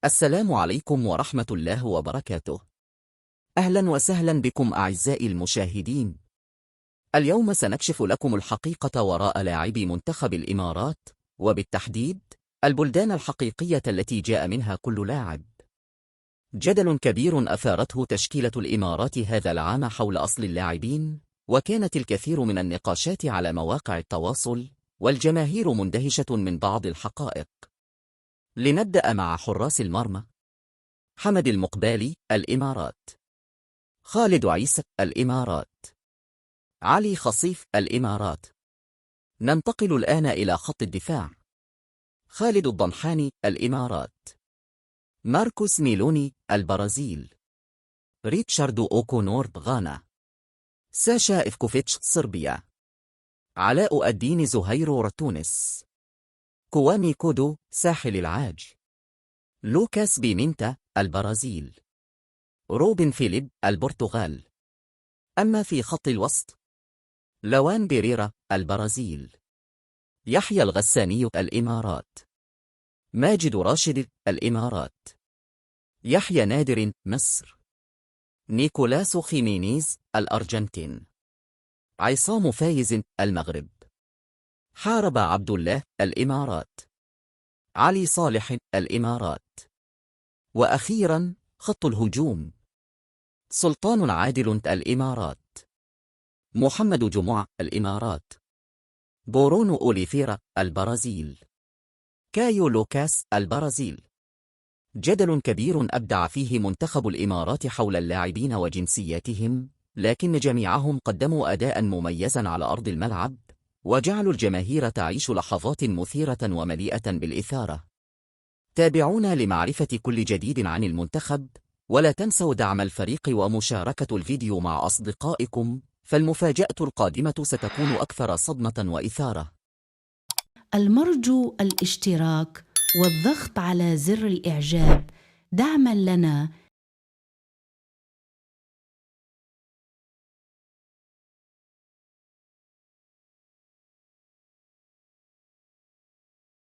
السلام عليكم ورحمة الله وبركاته. أهلا وسهلا بكم أعزائي المشاهدين. اليوم سنكشف لكم الحقيقة وراء لاعبي منتخب الإمارات، وبالتحديد البلدان الحقيقية التي جاء منها كل لاعب. جدل كبير أثارته تشكيلة الإمارات هذا العام حول أصل اللاعبين، وكانت الكثير من النقاشات على مواقع التواصل، والجماهير مندهشة من بعض الحقائق. لنبدأ مع حراس المرمى. حمد المقبالي، الإمارات. خالد عيسى، الإمارات. علي خصيف، الإمارات. ننتقل الآن إلى خط الدفاع. خالد الضنحاني، الإمارات. ماركوس ميلوني، البرازيل. ريتشارد أوكونور، غانا. ساشا إفكوفيتش، صربيا. علاء الدين زهير، تونس. كوامي كودو، ساحل العاج. لوكاس بيمينتا، البرازيل. روبن فيليب، البرتغال. أما في خط الوسط، لوان بيريرا، البرازيل. يحيى الغساني، الإمارات. ماجد راشد، الإمارات. يحيى نادر، مصر. نيكولاس خيمينيز، الأرجنتين. عصام فايز، المغرب. حارب عبد الله، الإمارات. علي صالح، الإمارات. وأخيرا خط الهجوم. سلطان عادل، الإمارات. محمد جمعة، الإمارات. بورونو أوليفيرا، البرازيل. كايو لوكاس، البرازيل. جدل كبير أبدع فيه منتخب الإمارات حول اللاعبين وجنسياتهم، لكن جميعهم قدموا أداء مميزا على أرض الملعب، وجعلوا الجماهير تعيش لحظات مثيرة ومليئة بالإثارة. تابعونا لمعرفة كل جديد عن المنتخب، ولا تنسوا دعم الفريق ومشاركة الفيديو مع أصدقائكم، فالمفاجأة القادمة ستكون أكثر صدمة وإثارة. المرجو الاشتراك والضغط على زر الإعجاب دعماً لنا